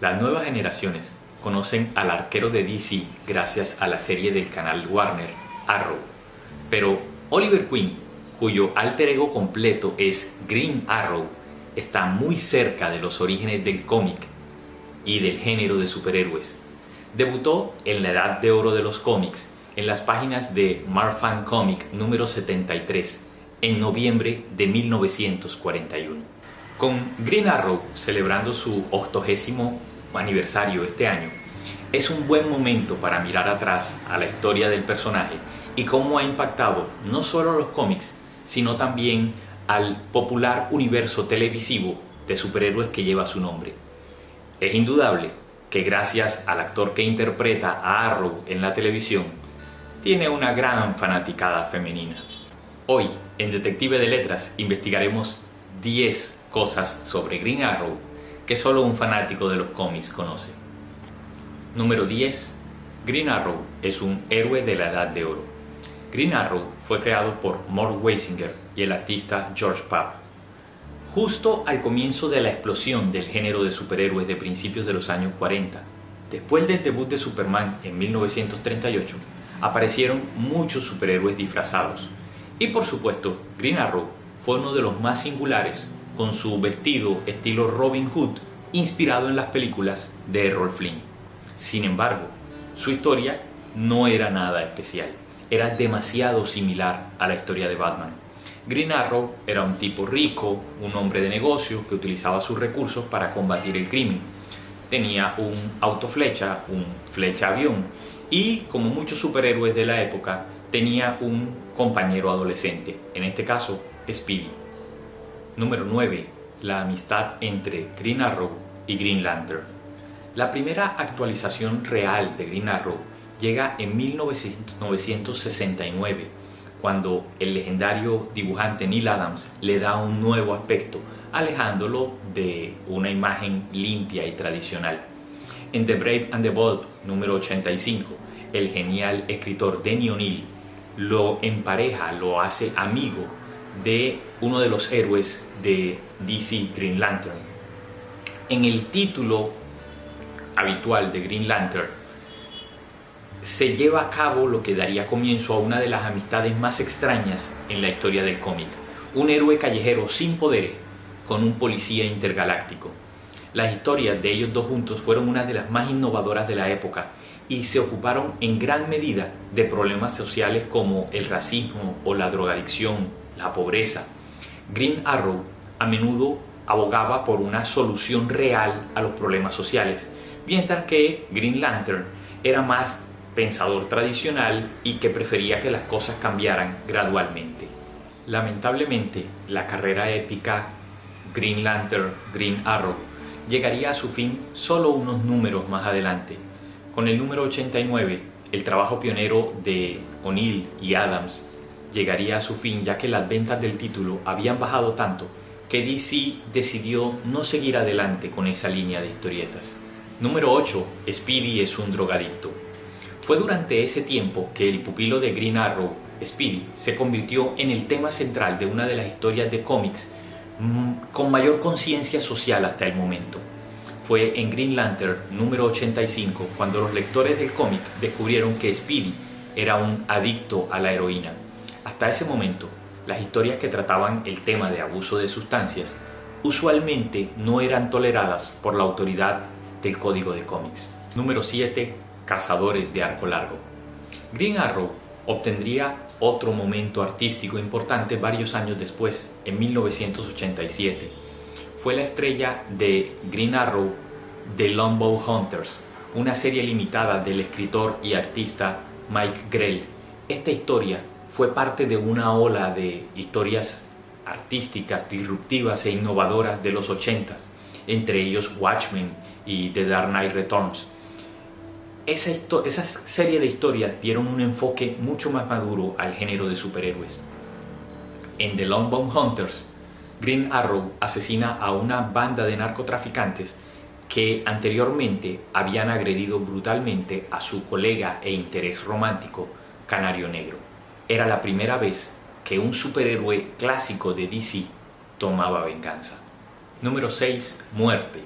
Las nuevas generaciones conocen al arquero de DC gracias a la serie del canal Warner, Arrow. Pero Oliver Queen, cuyo alter ego completo es Green Arrow, está muy cerca de los orígenes del cómic y del género de superhéroes. Debutó en la edad de oro de los cómics en las páginas de Marfan Comic número 73 en noviembre de 1941. Con Green Arrow celebrando su 80º aniversario este año, es un buen momento para mirar atrás a la historia del personaje y cómo ha impactado no solo a los cómics, sino también al popular universo televisivo de superhéroes que lleva su nombre. Es indudable que gracias al actor que interpreta a Arrow en la televisión, tiene una gran fanaticada femenina. Hoy, en Detective de Letras, investigaremos 10 cosas sobre Green Arrow que solo un fanático de los cómics conoce. Número 10. Green Arrow es un héroe de la Edad de Oro. Green Arrow fue creado por Mort Weisinger y el artista George Papp. Justo al comienzo de la explosión del género de superhéroes de principios de los años 40, después del debut de Superman en 1938, aparecieron muchos superhéroes disfrazados. Y por supuesto, Green Arrow fue uno de los más singulares, con su vestido estilo Robin Hood, inspirado en las películas de Errol Flynn. Sin embargo, su historia no era nada especial, era demasiado similar a la historia de Batman. Green Arrow era un tipo rico, un hombre de negocios que utilizaba sus recursos para combatir el crimen. Tenía un auto flecha, un flecha avión, y como muchos superhéroes de la época, tenía un compañero adolescente, en este caso, Speedy. Número 9. La amistad entre Green Arrow y Green Lantern. La primera actualización real de Green Arrow llega en 1969, cuando el legendario dibujante Neal Adams le da un nuevo aspecto, alejándolo de una imagen limpia y tradicional. En The Brave and the Bold, número 85, el genial escritor Denny O'Neil lo empareja, lo hace amigo de uno de los héroes de DC, Green Lantern. En el título habitual de Green Lantern se lleva a cabo lo que daría comienzo a una de las amistades más extrañas en la historia del cómic: un héroe callejero sin poderes con un policía intergaláctico. Las historias de ellos dos juntos fueron una de las más innovadoras de la época y se ocuparon en gran medida de problemas sociales como el racismo o la drogadicción, la pobreza. Green Arrow a menudo abogaba por una solución real a los problemas sociales, mientras que Green Lantern era más pensador tradicional y que prefería que las cosas cambiaran gradualmente. Lamentablemente, la carrera épica Green Lantern, Green Arrow llegaría a su fin solo unos números más adelante. Con el número 89, el trabajo pionero de O'Neil y Adams llegaría a su fin, ya que las ventas del título habían bajado tanto que DC decidió no seguir adelante con esa línea de historietas. Número 8. Speedy es un drogadicto. Fue durante ese tiempo que el pupilo de Green Arrow, Speedy, se convirtió en el tema central de una de las historias de cómics con mayor conciencia social hasta el momento. Fue en Green Lantern número 85 cuando los lectores del cómic descubrieron que Speedy era un adicto a la heroína. Hasta ese momento, las historias que trataban el tema de abuso de sustancias usualmente no eran toleradas por la autoridad del código de cómics. Número 7. Cazadores de arco largo. Green Arrow obtendría otro momento artístico importante varios años después, en 1987. Fue la estrella de Green Arrow The Longbow Hunters, una serie limitada del escritor y artista Mike Grell. Esta historia fue parte de una ola de historias artísticas, disruptivas e innovadoras de los 80, entre ellos Watchmen y The Dark Knight Returns. Esa serie de historias dieron un enfoque mucho más maduro al género de superhéroes. En The Longbow Hunters, Green Arrow asesina a una banda de narcotraficantes que anteriormente habían agredido brutalmente a su colega e interés romántico, Canario Negro. Era la primera vez que un superhéroe clásico de DC tomaba venganza. Número 6. Muerte.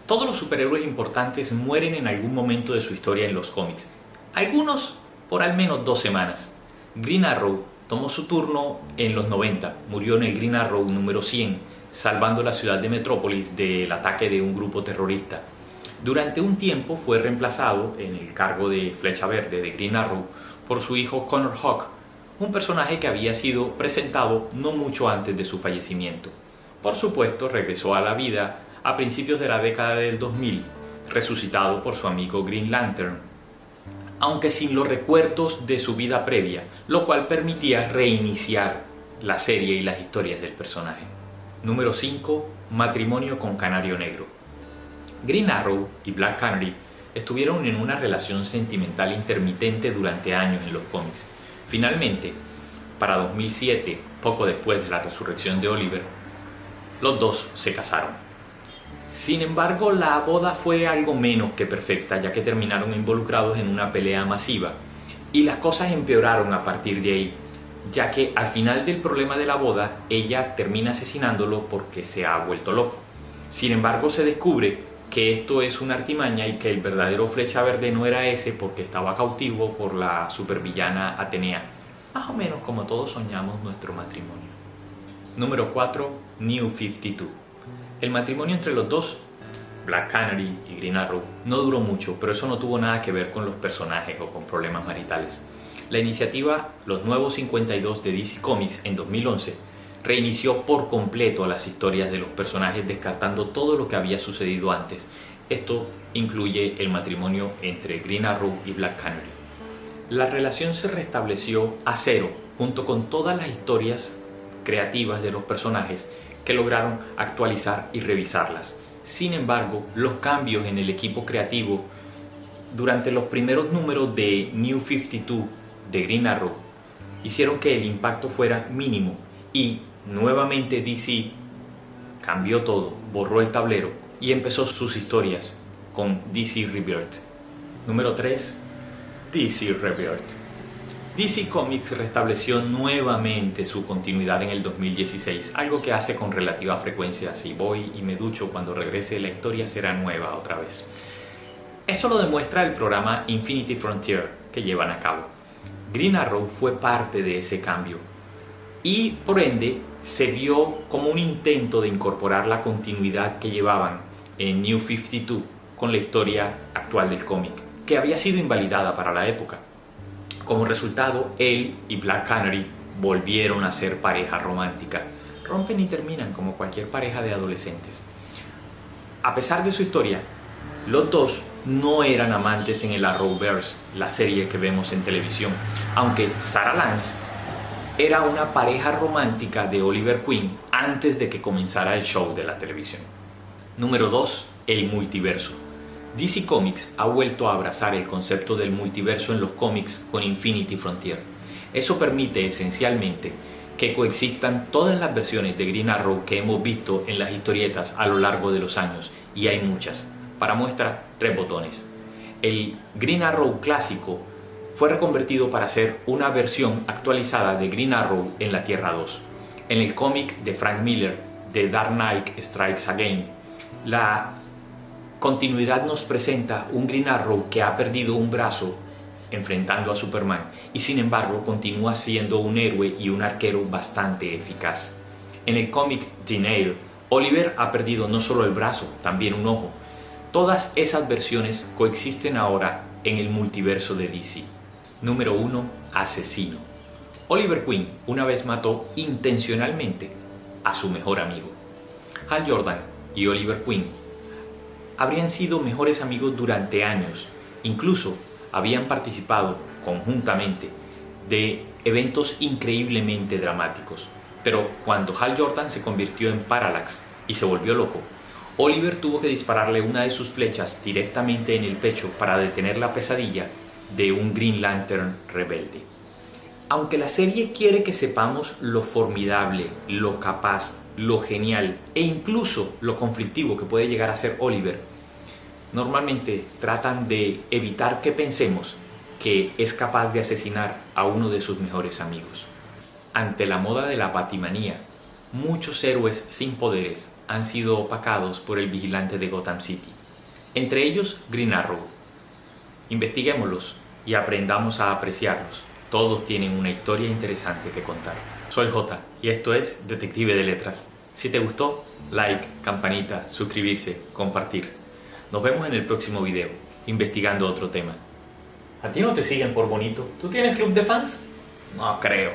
Todos los superhéroes importantes mueren en algún momento de su historia en los cómics, algunos por al menos 2 semanas. Green Arrow tomó su turno en los 90, murió en el Green Arrow número 100, salvando la ciudad de Metrópolis del ataque de un grupo terrorista. Durante un tiempo fue reemplazado en el cargo de Flecha Verde de Green Arrow por su hijo Connor Hawke, un personaje que había sido presentado no mucho antes de su fallecimiento. Por supuesto, regresó a la vida a principios de la década del 2000, resucitado por su amigo Green Lantern, aunque sin los recuerdos de su vida previa, lo cual permitía reiniciar la serie y las historias del personaje. Número 5. Matrimonio con Canario Negro. Green Arrow y Black Canary estuvieron en una relación sentimental intermitente durante años en los cómics. Finalmente, para 2007, poco después de la resurrección de Oliver, los dos se casaron. Sin embargo, la boda fue algo menos que perfecta, ya que terminaron involucrados en una pelea masiva, y las cosas empeoraron a partir de ahí, ya que al final del problema de la boda, ella termina asesinándolo porque se ha vuelto loco. Sin embargo, se descubre que esto es una artimaña y que el verdadero Flecha Verde no era ese porque estaba cautivo por la supervillana Atenea, más o menos como todos soñamos nuestro matrimonio. Número 4. New 52. El matrimonio entre los dos, Black Canary y Green Arrow, no duró mucho, pero eso no tuvo nada que ver con los personajes o con problemas maritales. La iniciativa Los Nuevos 52 de DC Comics en 2011 reinició por completo las historias de los personajes, descartando todo lo que había sucedido antes. Esto incluye el matrimonio entre Green Arrow y Black Canary. La relación se restableció a cero, junto con todas las historias creativas de los personajes que lograron actualizar y revisarlas. Sin embargo, los cambios en el equipo creativo durante los primeros números de New 52 de Green Arrow hicieron que el impacto fuera mínimo y nuevamente DC cambió todo, borró el tablero y empezó sus historias con DC Rebirth. Número 3. DC Rebirth. DC Comics restableció nuevamente su continuidad en el 2016, algo que hace con relativa frecuencia. Si voy y me ducho, cuando regrese la historia será nueva otra vez. Eso lo demuestra el programa Infinity Frontier que llevan a cabo. Green Arrow fue parte de ese cambio y por ende se vio como un intento de incorporar la continuidad que llevaban en New 52 con la historia actual del cómic, que había sido invalidada para la época. Como resultado, él y Black Canary volvieron a ser pareja romántica. Rompen y terminan como cualquier pareja de adolescentes. A pesar de su historia, los dos no eran amantes en el Arrowverse, la serie que vemos en televisión, aunque Sarah Lance era una pareja romántica de Oliver Queen antes de que comenzara el show de la televisión. Número 2. El multiverso. DC Comics ha vuelto a abrazar el concepto del multiverso en los cómics con Infinity Frontier. Eso permite esencialmente que coexistan todas las versiones de Green Arrow que hemos visto en las historietas a lo largo de los años, y hay muchas. Para muestra, 3 botones. El Green Arrow clásico fue reconvertido para ser una versión actualizada de Green Arrow en la Tierra 2. En el cómic de Frank Miller, The Dark Knight Strikes Again, la continuidad nos presenta un Green Arrow que ha perdido un brazo enfrentando a Superman y sin embargo continúa siendo un héroe y un arquero bastante eficaz. En el cómic The Nail, Oliver ha perdido no solo el brazo, también un ojo. Todas esas versiones coexisten ahora en el multiverso de DC. Número 1. Asesino. Oliver Queen una vez mató intencionalmente a su mejor amigo. Hal Jordan y Oliver Queen habrían sido mejores amigos durante años, incluso habían participado conjuntamente de eventos increíblemente dramáticos. Pero cuando Hal Jordan se convirtió en Parallax y se volvió loco, Oliver tuvo que dispararle una de sus flechas directamente en el pecho para detener la pesadilla de un Green Lantern rebelde. Aunque la serie quiere que sepamos lo formidable, lo capaz, lo genial e incluso lo conflictivo que puede llegar a ser Oliver, normalmente tratan de evitar que pensemos que es capaz de asesinar a uno de sus mejores amigos. Ante la moda de la batimanía muchos héroes sin poderes han sido opacados por el vigilante de Gotham City, entre ellos Green Arrow. Investiguémoslos y aprendamos a apreciarlos. Todos tienen una historia interesante que contar. Soy J y esto es Detective de Letras. Si te gustó, like, campanita, suscribirse, compartir. Nos vemos en el próximo video, investigando otro tema. ¿A ti no te siguen por bonito? ¿Tú tienes club de fans? No creo.